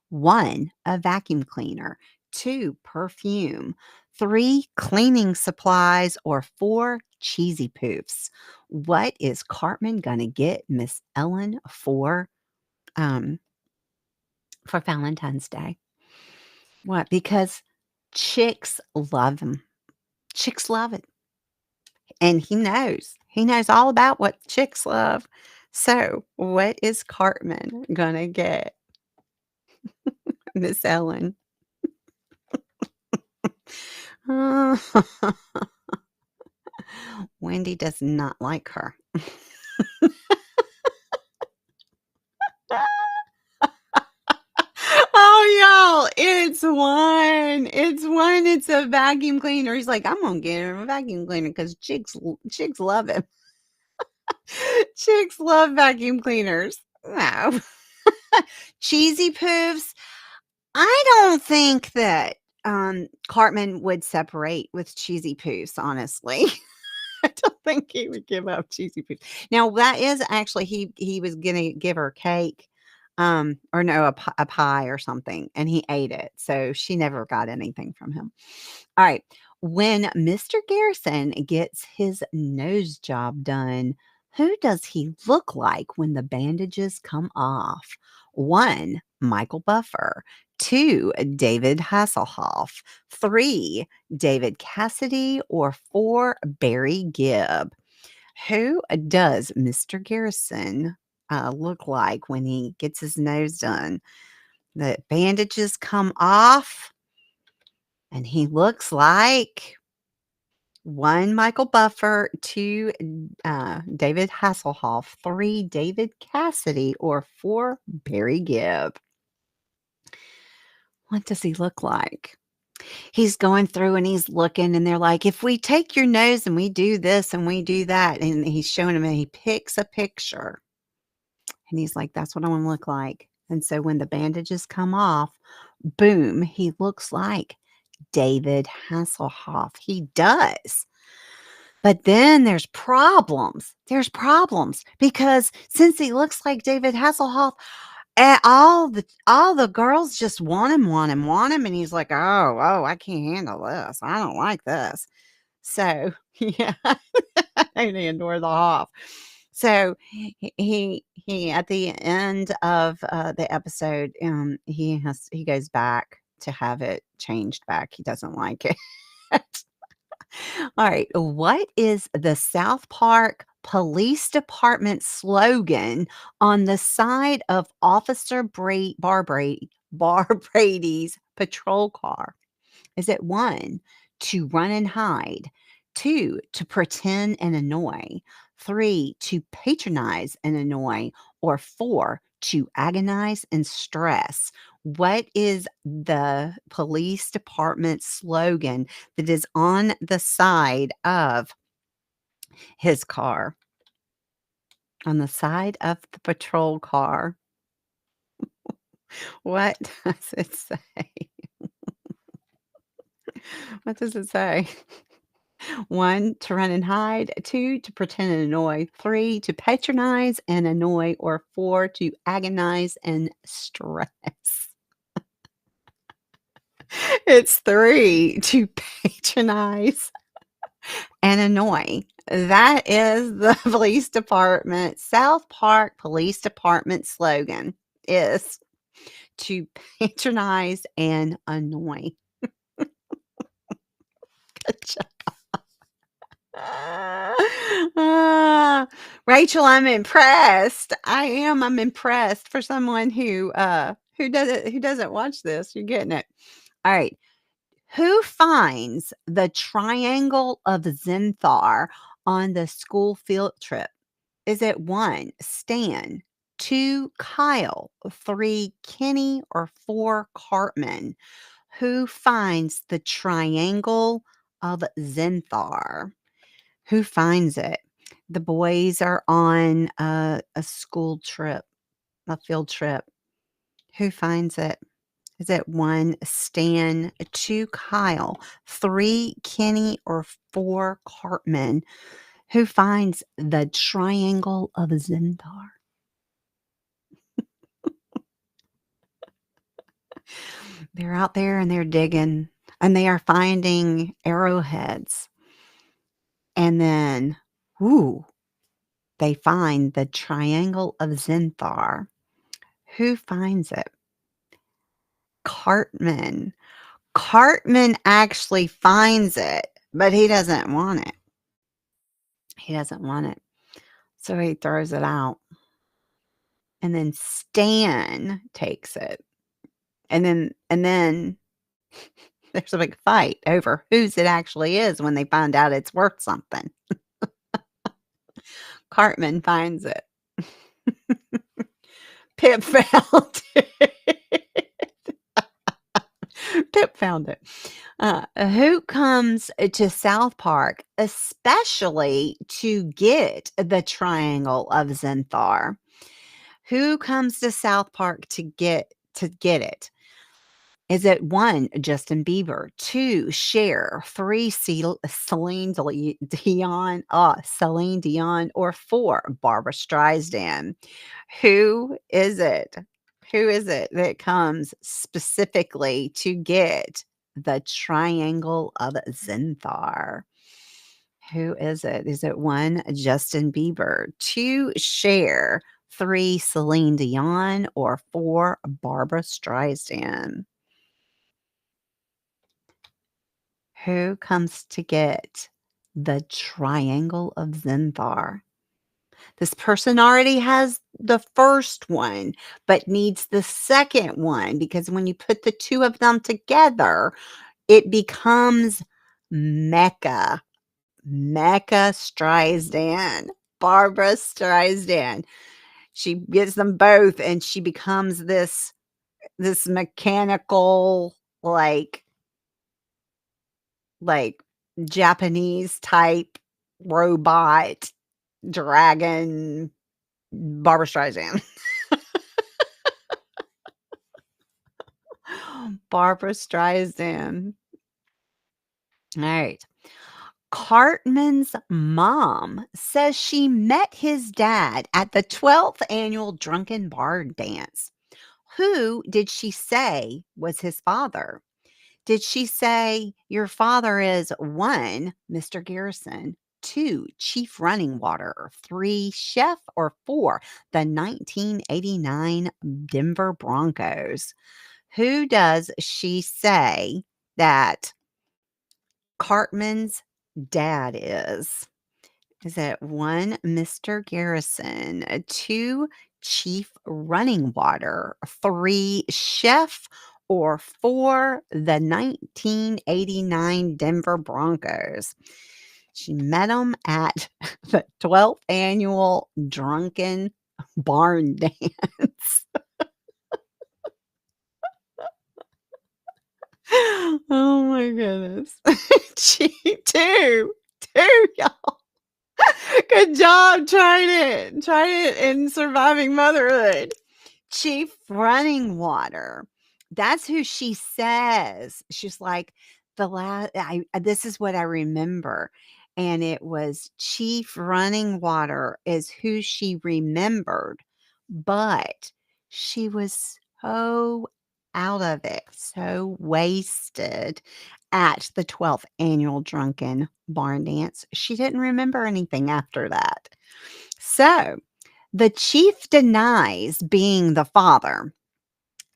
Speaker 1: 1, a vacuum cleaner. 2, perfume. 3, cleaning supplies. Or 4, cheesy poofs. What is Cartman gonna get Miss Ellen for Valentine's Day? What? Because chicks love him. Chicks love it. And he knows. He knows all about what chicks love. So, what is Cartman gonna get Miss Ellen. Uh, Wendy does not like her. Oh, y'all, it's a vacuum cleaner. He's like, "I'm gonna get him a vacuum cleaner because chicks love him." Chicks love vacuum cleaners. No. Cheesy poofs. I don't think that, Cartman would separate with cheesy poofs, honestly. I don't think he would give up cheesy poofs. Now that is actually he was gonna give her cake, or no, a pie or something, and he ate it, so she never got anything from him. Alright, when Mr. Garrison gets his nose job done, who does he look like when the bandages come off? 1, Michael Buffer. 2, David Hasselhoff. 3, David Cassidy. Or 4, Barry Gibb. Who does Mr. Garrison look like when he gets his nose done? The bandages come off, and he looks like 1, Michael Buffer. 2, David Hasselhoff. 3, David Cassidy. Or 4, Barry Gibb. What does he look like? He's going through and he's looking, and they're like, "If we take your nose and we do this and we do that," and he's showing him, and he picks a picture, and he's like, "That's what I want to look like." And so when the bandages come off, boom, he looks like David Hasselhoff. He does. But then there's problems. There's problems because since he looks like David Hasselhoff, all the girls just want him, want him, want him, and he's like, "Oh, I can't handle this. I don't like this." So, yeah, and he adore the Hoff. So he at the end of the episode, he goes back to have it changed back. He doesn't like it. All right. What is the South Park Police Department slogan on the side of Officer Bar Brady's patrol car? Is it 1, to run and hide? 2, to pretend and annoy? 3, to patronize and annoy? Or 4, to agonize and stress? What is the police department slogan that is on the side of his car? On the side of the patrol car. What does it say? What does it say? 1, to run and hide. 2, to pretend and annoy. 3, to patronize and annoy. Or 4, to agonize and stress. It's 3, to patronize and annoy. That is the police department, South Park Police Department slogan is to patronize and annoy. Good job. Rachel, I'm impressed. I am. I'm impressed for someone who doesn't watch this. You're getting it. All right. Who finds the triangle of Zenthar on the school field trip? Is it 1, Stan? 2, Kyle? 3, Kenny? Or 4, Cartman? Who finds the triangle of Zenthar? Who finds it? The boys are on a school trip, a field trip. Who finds it? Is it 1, Stan? 2, Kyle? 3, Kenny? Or 4, Cartman? Who finds the triangle of Zenthar? They're out there and they're digging, and they are finding arrowheads. And then, ooh, they find the triangle of Zenthar. Who finds it? Cartman. Cartman actually finds it, but he doesn't want it. He doesn't want it. So he throws it out. And then Stan takes it. And then there's a big fight over whose it actually is when they find out it's worth something. Cartman finds it. Pip found it. Pip found it. Who comes to South Park especially to get the Triangle of Zenthar? Who comes to South Park to get it? Is it 1, Justin Bieber, 2, Cher, 3, Celine Dion, or 4, Barbara Streisand? Who is it? Who is it that comes specifically to get the Triangle of Zenthar? Who is it? Is it 1, Justin Bieber, 2, Cher, 3, Celine Dion, or 4, Barbara Streisand? Who comes to get the Triangle of Zenthar? This person already has the first one, but needs the second one because when you put the 2 of them together, it becomes Mecca. Mecca Streisand. Barbara Streisand. She gets them both and she becomes this mechanical, like Japanese type robot dragon Barbara Streisand. Barbara Streisand. All right. Cartman's mom says she met his dad at the 12th annual Drunken Bard Dance. Who did she say was his father? Did she say your father is 1, Mr. Garrison, 2, Chief Running Water, 3, Chef, or 4, the 1989 Denver Broncos? Who does she say that Cartman's dad is? Is it 1, Mr. Garrison, 2, Chief Running Water, 3, Chef, or 4, the 1989 Denver Broncos? She met him at the 12th annual Drunken Barn Dance. Oh my goodness. She, two, y'all. Good job trying it. Trying it in surviving motherhood. Chief Running Water. That's who she says. She's like, this is what I remember. And it was Chief Running Water is who she remembered. But she was so out of it, so wasted at the 12th annual Drunken Barn Dance. She didn't remember anything after that. So the chief denies being the father.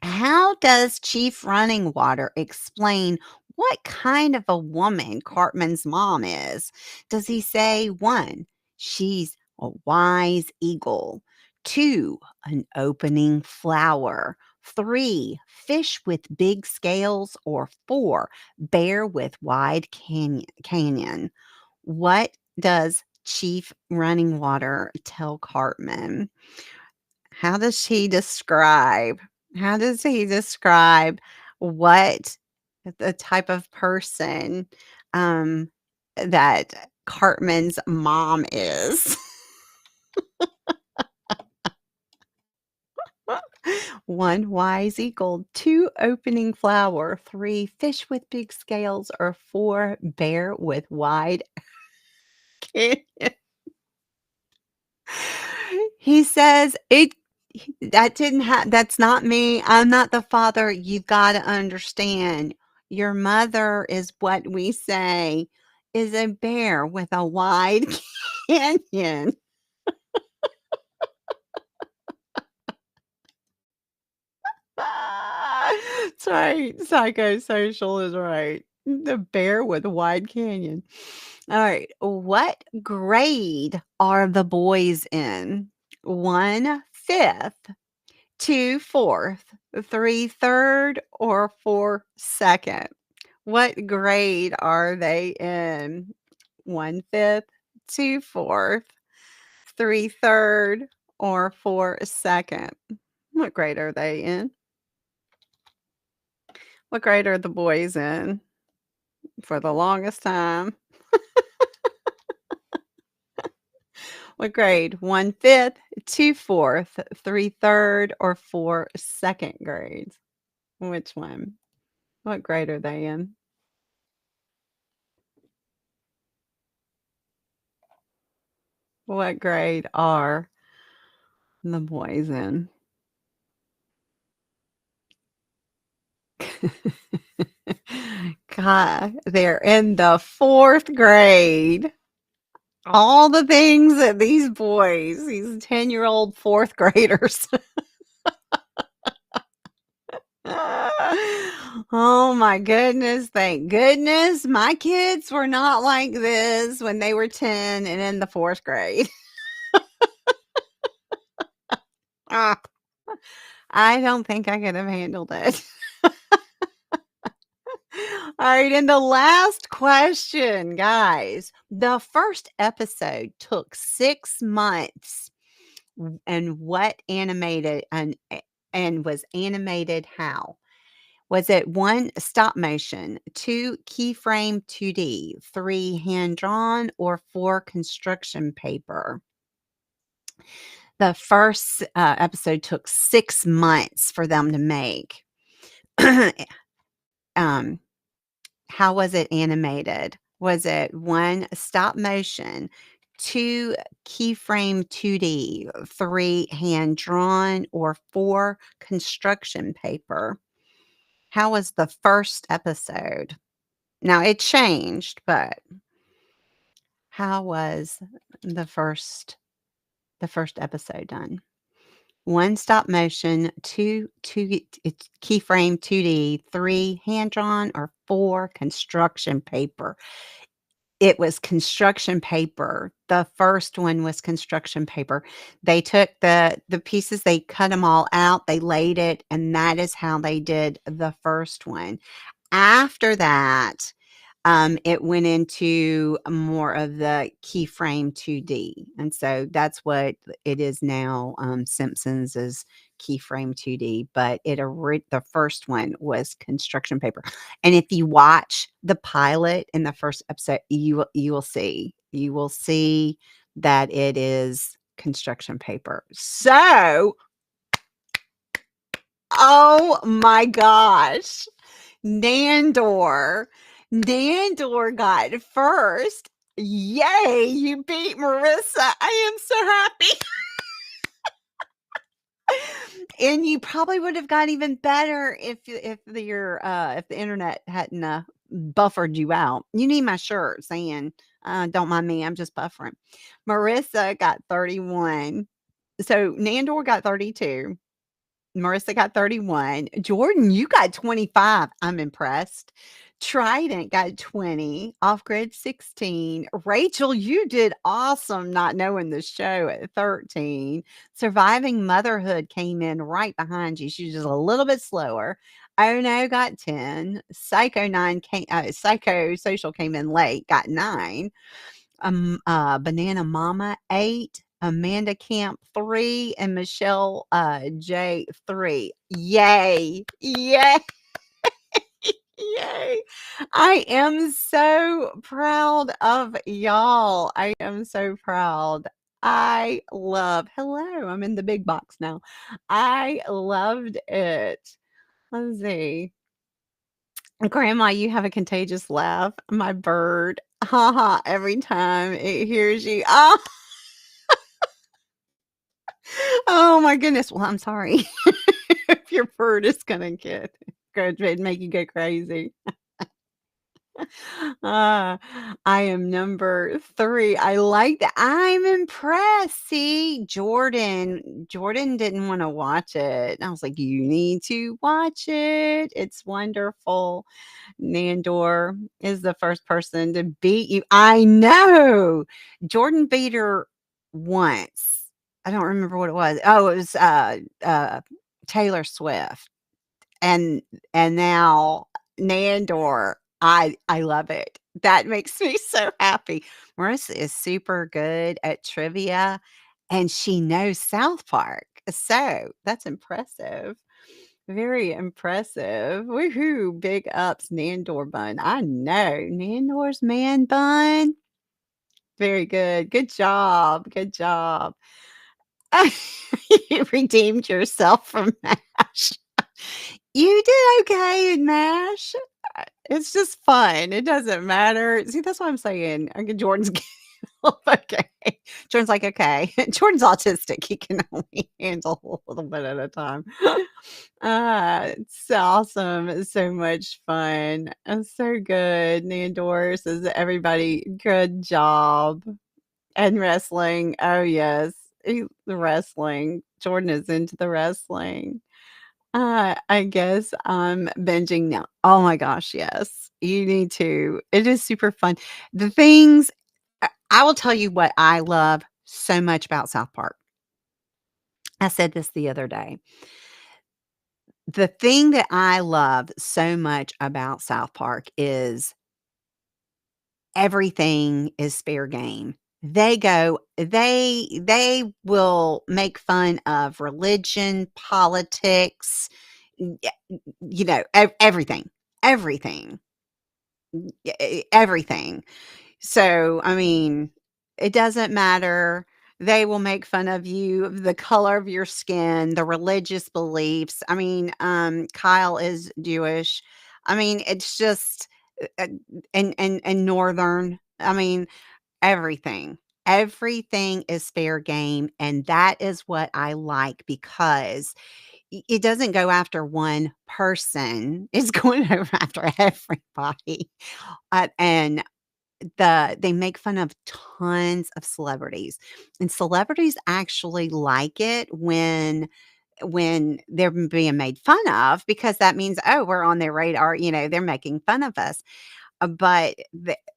Speaker 1: How does Chief Running Water explain what kind of a woman Cartman's mom is? Does he say 1, she's a wise eagle, 2, an opening flower, 3, fish with big scales, or 4, bear with wide canyon? What does Chief Running Water tell Cartman? How does he describe how does he describe what the type of person, um, that Cartman's mom is? 1, wise eagle, 2, opening flower, 3, fish with big scales, or 4, bear with wide canyon. He says, that's not me. I'm not the father. You've gotta understand. Your mother is what we say is a bear with a wide canyon. That's right. Psychosocial is right. The bear with a wide canyon. All right. What grade are the boys in? 1, 5th, 2 fourth, 3 third, or 4 second? What grade are they in? 1 fifth, 2 fourth, 3 third, or 4 second? What grade are they in? What grade are the boys in? For the longest time. What grade? 1 fifth, 2 fourth, 3 third, or 4 second grades? Which one? What grade are they in? What grade are the boys in? God, they're in the 4th grade. All the things that these boys, these 10-year-old 4th graders. Oh my goodness, thank goodness my kids were not like this when they were 10 and in the 4th grade. Ah, I don't think I could have handled it. All right, and the last question, guys. The first episode took 6 months. And what animated and was animated how? Was it 1 stop motion, 2 keyframe 2D, 3 hand drawn, or 4 construction paper? The first episode took 6 months for them to make. um, how was it animated? Was it 1 stop motion, 2 keyframe 2D, 3 hand drawn, or 4 construction paper? How was the first episode? Now it changed, but how was the first episode done? 1 stop motion, 2 it's keyframe 2D, 3 hand drawn, or 4 construction paper. It was construction paper. The first one was construction paper. They took the pieces, they cut them all out, they laid it, and that is how they did the first one. After that, it went into more of the keyframe 2D, and so that's what it is now. Simpsons is keyframe 2D, but the first one was construction paper. And if you watch the pilot in the first episode, you will see that it is construction paper. So, oh my gosh. Nandor. Nandor got first. Yay, you beat Marissa. I am so happy. And you probably would have got even better if the internet hadn't buffered you out. You need my shirt saying, don't mind me, I'm just buffering. Marissa got 31. So Nandor got 32. Marissa got 31. Jordan, you got 25. I'm impressed. Trident got 20. Off Grid 16. Rachel, you did awesome not knowing the show at 13. Surviving Motherhood came in right behind you. She's just a little bit slower. Oh no, got 10. Psycho Social came in late, got 9. Banana Mama 8. Amanda Camp 3 and Michelle J 3. Yay! Yay! Yay! I am so proud of y'all. I am so proud. Hello, I'm in the big box now. I loved it. Let's see. Grandma, you have a contagious laugh. My bird. Haha, every time it hears you. Oh, oh my goodness. Well, I'm sorry if your bird is gonna go and make you go crazy. Uh, I am number 3. I like that. I'm impressed. See, Jordan didn't want to watch it. I was like, you need to watch it. It's wonderful. Nandor is the first person to beat you. I know. Jordan beat her once. I don't remember what it was. Oh, it was Taylor Swift, and now Nandor. I love it. That makes me so happy. Marissa is super good at trivia, and she knows South Park, so that's impressive. Very impressive. Woohoo, big ups, Nandor bun. I know, Nandor's man bun. Very good. Good job, good job. You redeemed yourself from MASH. You did okay in MASH. It's just fun. It doesn't matter. See, that's what I'm saying. Jordan's okay. Jordan's like, "Okay." Jordan's autistic. He can only handle a little bit at a time. It's awesome. It's so much fun. It's so good. Nandor says, "Everybody, good job." And wrestling. Oh, yes. The wrestling. Jordan is into the wrestling. I guess I'm binging now. Oh my gosh, yes. You need to. It is super fun. The things I will tell you what I love so much about South Park. I said this the other day. The thing that I love so much about South Park is everything is fair game. They will make fun of religion, politics, y everything, everything, everything. So, I mean, it doesn't matter. They will make fun of you, the color of your skin, the religious beliefs. I mean, Kyle is Jewish. I mean, it's just uh, and Northern. I mean, everything. Everything is fair game, and that is what I like because it doesn't go after one person. It's going over after everybody. And they make fun of tons of celebrities, and celebrities actually like it when they're being made fun of because that means, "Oh, we're on their radar," they're making fun of us. But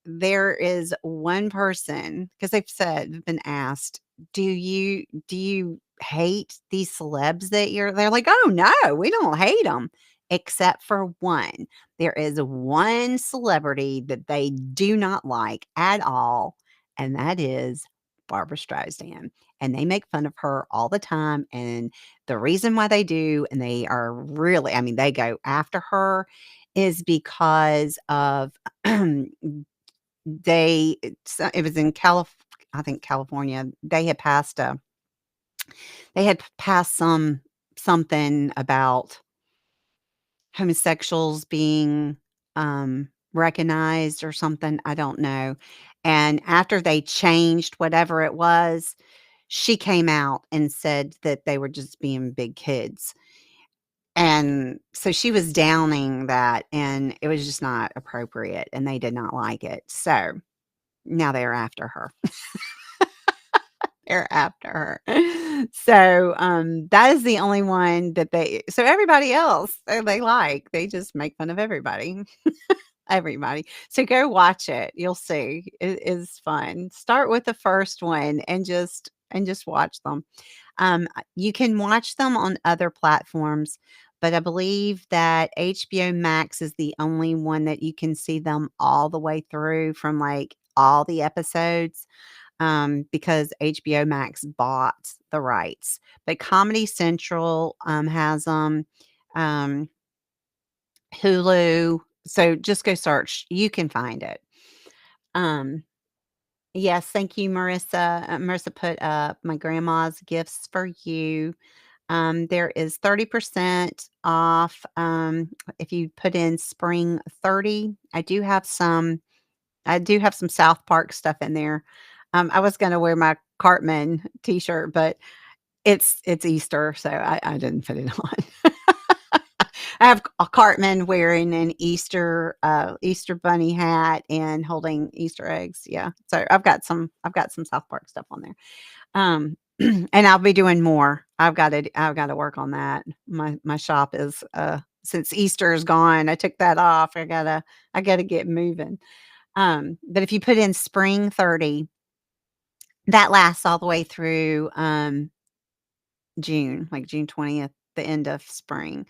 Speaker 1: there is one person because they've been asked, "Do you hate these celebs that they're like, "Oh, no, we don't hate them, except for one. There is one celebrity that they do not like at all, and that is Barbara Streisand, and they make fun of her all the time, and the reason why they do, and they are really I mean, they go after her, is because of it was in I think California. They had passed something about homosexuals being recognized or something. I don't know. And after they changed whatever it was, she came out and said that they were just being big kids. And so she was downing that, and it was just not appropriate, and they did not like it. So now they're after her. They're after her. So, that is the only one that so everybody else, they like. They just make fun of everybody. Everybody. So go watch it. You'll see. It is fun. Start with the first one and just watch them. You can watch them on other platforms, but I believe that HBO Max is the only one that you can see them all the way through from, like, all the episodes, because HBO Max bought the rights. But Comedy Central, has them, um, Hulu, so just go search. You can find it. Um Yes, thank you, Marissa. Marissa put up my grandma's gifts for you. There is 30% off if you put in spring 30. I do have some South Park stuff in there. I was gonna wear my Cartman t-shirt, but it's Easter, so I didn't put it on. I have a Cartman wearing an Easter bunny hat and holding Easter eggs. Yeah. So I've got some South Park stuff on there. Um, and I'll be doing more. I've got to work on that. My shop is since Easter is gone, I took that off. I gotta get moving. But if you put in spring 30, that lasts all the way through June, like June 20th. the end of spring.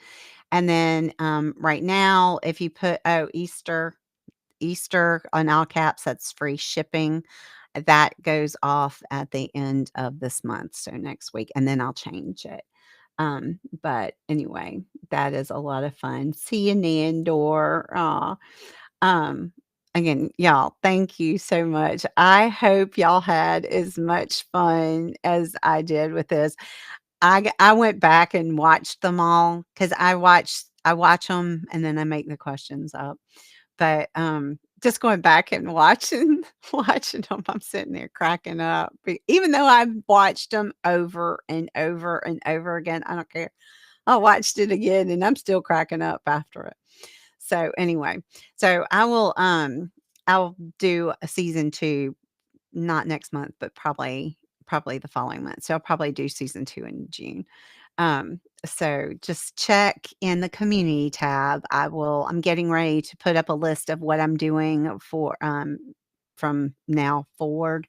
Speaker 1: And then, right now, if you put Easter on all caps, that's free shipping. That goes off at the end of this month, so next week, and then I'll change it. But anyway, that is a lot of fun. See you, Nandor. Aw. Um, Again, y'all, thank you so much. I hope y'all had as much fun as I did with this. I went back and watched them all because I watch them and then I make the questions up. But, just going back and watching watching them, I'm sitting there cracking up. Even though I've watched them over and over and over again, I don't care. I watched it again and I'm still cracking up after it. So, anyway, so I'll do a season 2, not next month, but probably the following month. So I'll probably do season 2 in June. So just check in the community tab. I'm getting ready to put up a list of what I'm doing for from now forward.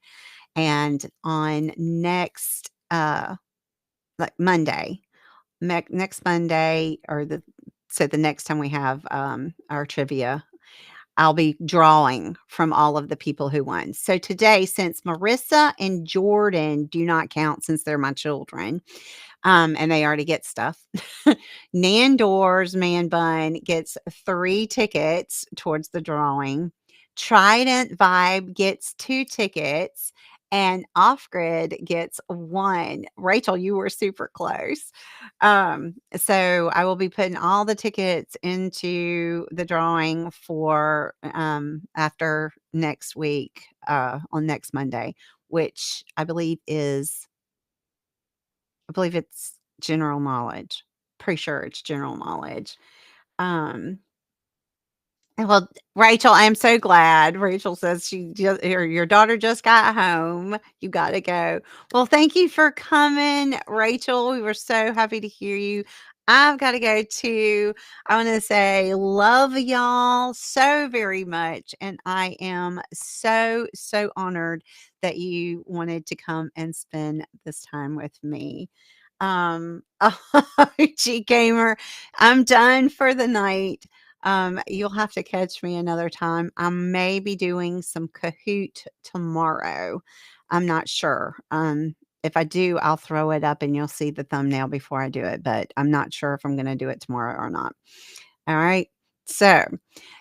Speaker 1: And on next like Monday, next Monday or the next time we have our trivia, I'll be drawing from all of the people who won. So today, since Marissa and Jordan do not count since they're my children, and they already get stuff, Nandor's Man Bun gets 3 tickets towards the drawing. Trident Vibe gets 2 tickets, and Off Grid gets 1. Rachel, you were super close. So I will be putting all the tickets into the drawing for after next week, on next Monday, which I believe it's general knowledge. Pretty sure it's general knowledge. Um, well, Rachel, I'm so glad. Rachel says your daughter just got home. You got to go. Well, thank you for coming, Rachel. We were so happy to hear you. I've got to go too. I want to say love y'all so very much. And I am so, so honored that you wanted to come and spend this time with me. G Gamer, I'm done for the night. You'll have to catch me another time. I may be doing some Kahoot tomorrow. I'm not sure. If I do, I'll throw it up and you'll see the thumbnail before I do it, but I'm not sure if I'm going to do it tomorrow or not. All right. So,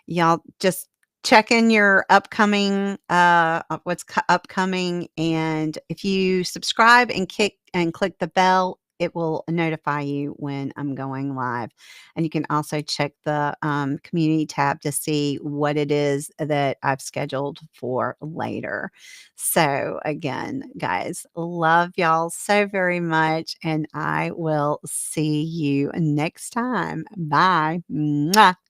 Speaker 1: y'all just check in your upcoming upcoming, and if you subscribe and click the bell, it will notify you when I'm going live. And you can also check the community tab to see what it is that I've scheduled for later. So again, guys, love y'all so very much, and I will see you next time. Bye. Mwah.